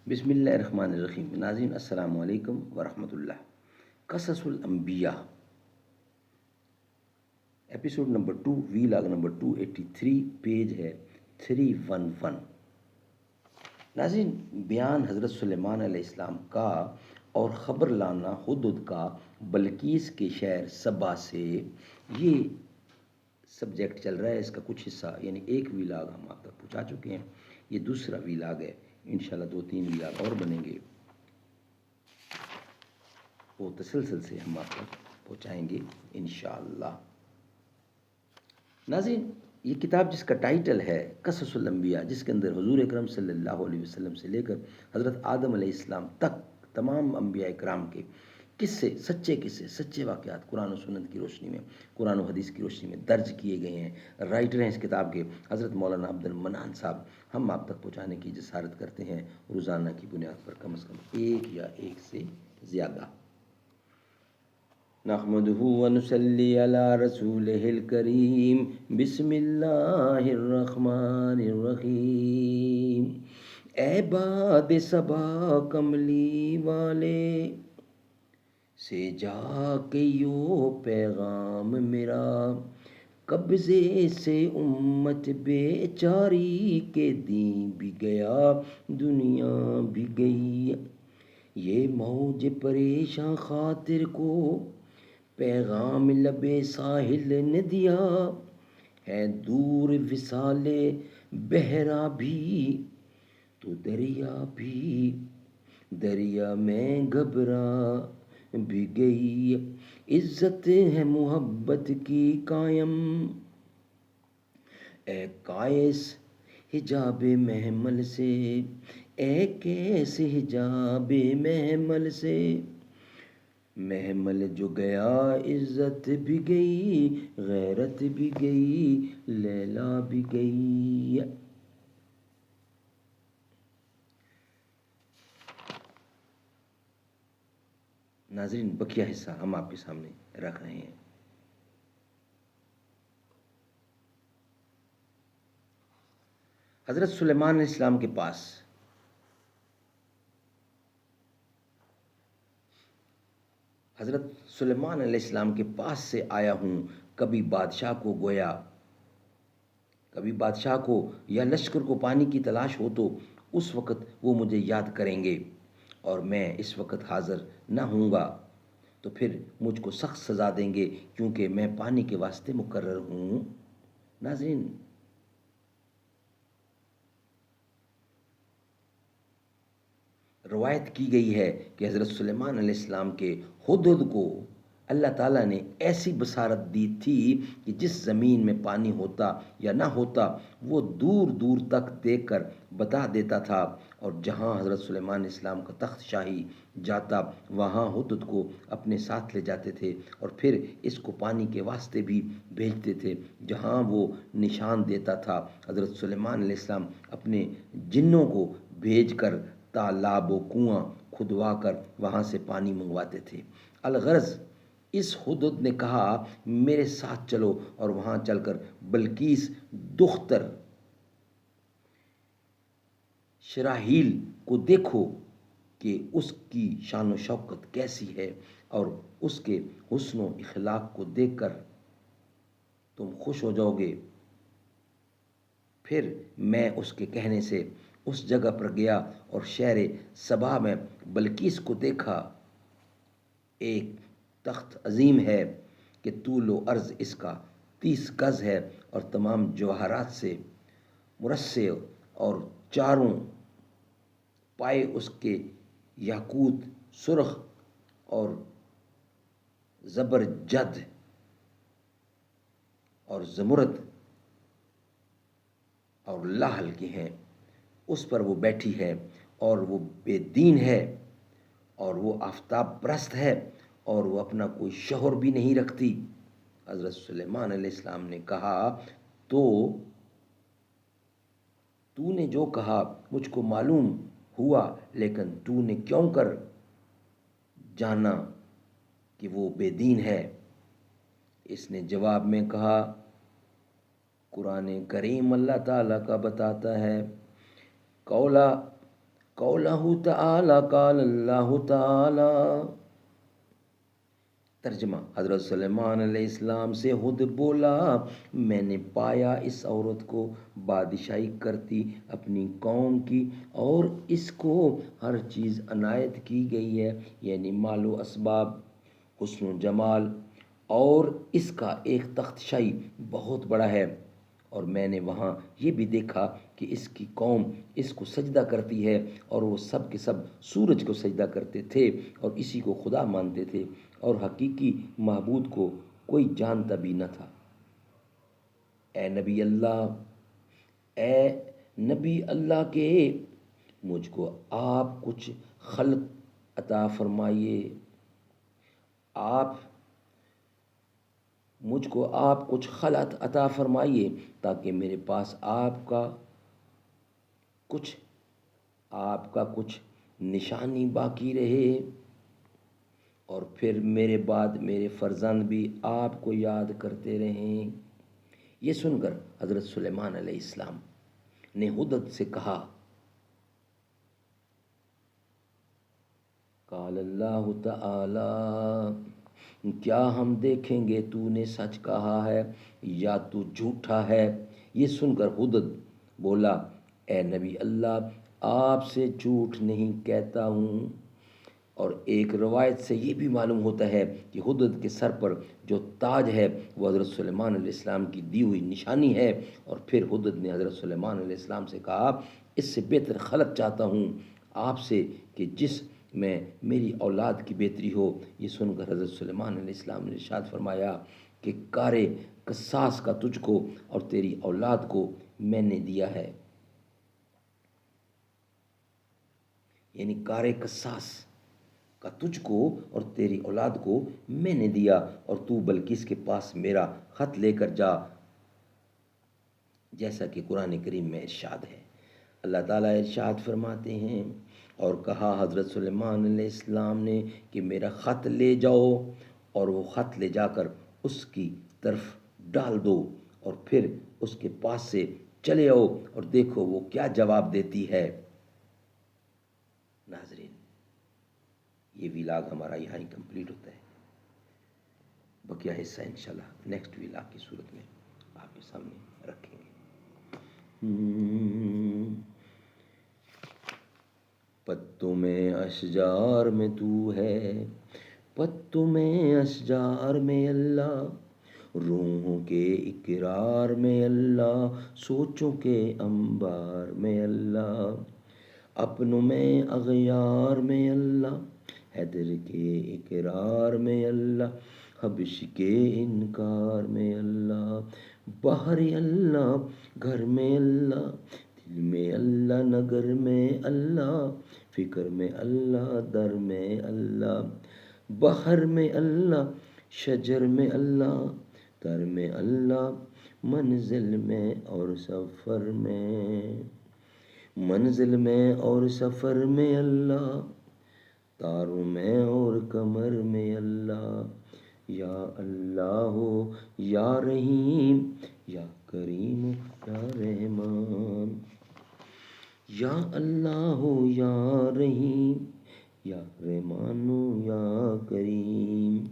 بسم اللہ الرحمن الرحیم۔ ناظرین السلام علیکم ورحمۃ اللہ۔ قصص الانبیاء episode number 2، vlog number 283، page ہے 311۔ ناظرین، بیان حضرت سلیمان علیہ السلام کا اور خبر لانا ہدہد کا بلقیس کے شہر سبا سے، یہ سبجیکٹ چل رہا ہے۔ اس کا کچھ حصہ یعنی ایک ویلاگ ہم آپ تک پہنچا چکے ہیں، یہ دوسرا ویلاگ ہے۔ انشاءاللہ 2-3 ویلاگ اور بنیں گے، وہ تسلسل سے ہم آپ تک پہنچائیں گے انشاءاللہ۔ ناظرین، یہ کتاب جس کا ٹائٹل ہے قصص الانبیاء، جس کے اندر حضور اکرم صلی اللہ علیہ وسلم سے لے کر حضرت آدم علیہ السلام تک تمام انبیاء کرام کے قصے، سچے واقعات قرآن و سنت کی روشنی میں، قرآن و حدیث کی روشنی میں درج کیے گئے ہیں۔ رائٹر ہیں اس کتاب کے حضرت مولانا عبد المنان صاحب، ہم آپ تک پہنچانے کی جسارت کرتے ہیں روزانہ کی بنیاد پر، کم از کم ایک یا ایک سے زیادہ۔ نحمده ونصلي على رسوله الكريم، بسم اللہ الرحمن الرحیم۔ اے باد صبا کملی والے، سے جا کے یو پیغام میرا، قبضے سے امت بیچاری کے دین بھی گیا دنیا بھی گئی۔ یہ موج پریشاں خاطر کو پیغام لبے ساحل نے دیا، ہے دور وصال بحرا بھی تو دریا بھی، دریا میں گھبرا بھی گئی۔ عزت ہے محبت کی قائم، اے قائس حجاب محمل سے، اے کیس حجاب محمل سے۔ محمل جو گیا عزت بھی گئی، غیرت بھی گئی، لیلا بھی گئی۔ ناظرین، بقیہ حصہ ہم آپ کے سامنے رکھ رہے ہیں۔ حضرت سلیمان علیہ السلام کے پاس حضرت سلیمان علیہ السلام کے پاس سے آیا ہوں، کبھی بادشاہ کو گویا، کبھی بادشاہ کو یا لشکر کو پانی کی تلاش ہو تو اس وقت وہ مجھے یاد کریں گے، اور میں اس وقت حاضر نہ ہوں گا تو پھر مجھ کو سخت سزا دیں گے، کیونکہ میں پانی کے واسطے مقرر ہوں۔ ناظرین، روایت کی گئی ہے کہ حضرت سلیمان علیہ السلام کے ہدہد کو اللہ تعالیٰ نے ایسی بصارت دی تھی کہ جس زمین میں پانی ہوتا یا نہ ہوتا وہ دور دور تک دیکھ کر بتا دیتا تھا، اور جہاں حضرت سلیمان علیہ السلام کا تخت شاہی جاتا وہاں ہدہد کو اپنے ساتھ لے جاتے تھے، اور پھر اس کو پانی کے واسطے بھی بھیجتے تھے۔ جہاں وہ نشان دیتا تھا حضرت سلیمان علیہ السلام اپنے جنوں کو بھیج کر تالاب و کنواں کھدوا کر وہاں سے پانی منگواتے تھے۔ الغرض، اس ہدہد نے کہا میرے ساتھ چلو اور وہاں چل کر بلقیس دختر شراحیل کو دیکھو کہ اس کی شان و شوکت کیسی ہے، اور اس کے حسن و اخلاق کو دیکھ کر تم خوش ہو جاؤ گے۔ پھر میں اس کے کہنے سے اس جگہ پر گیا اور شہر سبا میں بلقیس کو دیکھا۔ ایک تخت عظیم ہے کہ طول و عرض اس کا 30 گز ہے، اور تمام جواہرات سے مرصع، اور چاروں پائے اس کے یاقوت، سرخ اور زبرجد اور زمرد اور لاہل کے ہیں۔ اس پر وہ بیٹھی ہے، اور وہ بے دین ہے، اور وہ آفتاب پرست ہے، اور وہ اپنا کوئی شوہر بھی نہیں رکھتی۔ حضرت سلیمان علیہ السلام نے کہا تو نے جو کہا مجھ کو معلوم ہوا، لیکن تو نے کیوں کر جانا کہ وہ بے دین ہے؟ اس نے جواب میں کہا، قرآن کریم اللہ تعالیٰ کا بتاتا ہے، قولا قولہ تعالی قال اللہ تعالی۔ ترجمہ، حضرت سلیمان علیہ السلام سے خود بولا، میں نے پایا اس عورت کو بادشاہی کرتی اپنی قوم کی، اور اس کو ہر چیز عنایت کی گئی ہے، یعنی مال و اسباب، حسن و جمال، اور اس کا ایک تخت شاہی بہت بڑا ہے۔ اور میں نے وہاں یہ بھی دیکھا کہ اس کی قوم اس کو سجدہ کرتی ہے، اور وہ سب کے سب سورج کو سجدہ کرتے تھے اور اسی کو خدا مانتے تھے، اور حقیقی معبود کو کوئی جانتا بھی نہ تھا۔ اے نبی اللہ، اے نبی اللہ کے، مجھ کو آپ کچھ خلق عطا فرمائیے، آپ مجھ کو آپ کچھ خلعت عطا فرمائیے، تاکہ میرے پاس کچھ آپ کا کچھ نشانی باقی رہے، اور پھر میرے بعد میرے فرزند بھی آپ کو یاد کرتے رہیں۔ یہ سن کر حضرت سلیمان علیہ السلام نے ہدہد سے کہا، قال اللہ تعالی، کیا ہم دیکھیں گے تو نے سچ کہا ہے یا تو جھوٹا ہے؟ یہ سن کر ہدہد بولا، اے نبی اللہ، آپ سے جھوٹ نہیں کہتا ہوں۔ اور ایک روایت سے یہ بھی معلوم ہوتا ہے کہ ہدہد کے سر پر جو تاج ہے وہ حضرت سلیمان علیہ السلام کی دی ہوئی نشانی ہے۔ اور پھر ہدہد نے حضرت سلیمان علیہ السلام سے کہا، اس سے بہتر خلق چاہتا ہوں آپ سے کہ جس میں میری اولاد کی بہتری ہو۔ یہ سن کر حضرت سلیمان علیہ السلام نے ارشاد فرمایا کہ کار قصاص کا تجھ کو اور تیری اولاد کو میں نے دیا ہے، یعنی کار قصاص کا تجھ کو اور تیری اولاد کو میں نے دیا، اور تو بلکہ کے پاس میرا خط لے کر جا، جیسا کہ قرآن کریم میں ارشاد ہے۔ اللہ تعالیٰ ارشاد فرماتے ہیں، اور کہا حضرت سلیمان علیہ السلام نے کہ میرا خط لے جاؤ، اور وہ خط لے جا کر اس کی طرف ڈال دو، اور پھر اس کے پاس سے چلے آؤ اور دیکھو وہ کیا جواب دیتی ہے۔ ناظرین، یہ ویلاگ ہمارا یہاں ہی کمپلیٹ ہوتا ہے، بقیہ حصہ انشاءاللہ نیکسٹ ویلاگ کی صورت میں آپ کے سامنے رکھیں گے۔ پتوں میں اشجار میں تو ہے، پتوں میں اشجار میں اللہ، روحوں کے اقرار میں اللہ، سوچوں کے انبار میں اللہ، اپنوں میں اغیار میں اللہ، حیدر کے اقرار میں اللہ، حبش کے انکار میں اللہ، باہر اللہ گھر میں اللہ، دل میں اللہ نگر میں اللہ، فکر میں اللہ در میں اللہ، بحر میں اللہ شجر میں اللہ، در میں اللہ منزل میں اور سفر میں، منزل میں اور سفر میں اللہ، تاروں میں اور قمر میں اللہ، یا اللہ ہو یا رحیم یا کریم یا رحمان، یا اللہ ہو یا رحیم یا رحمان یا کریم۔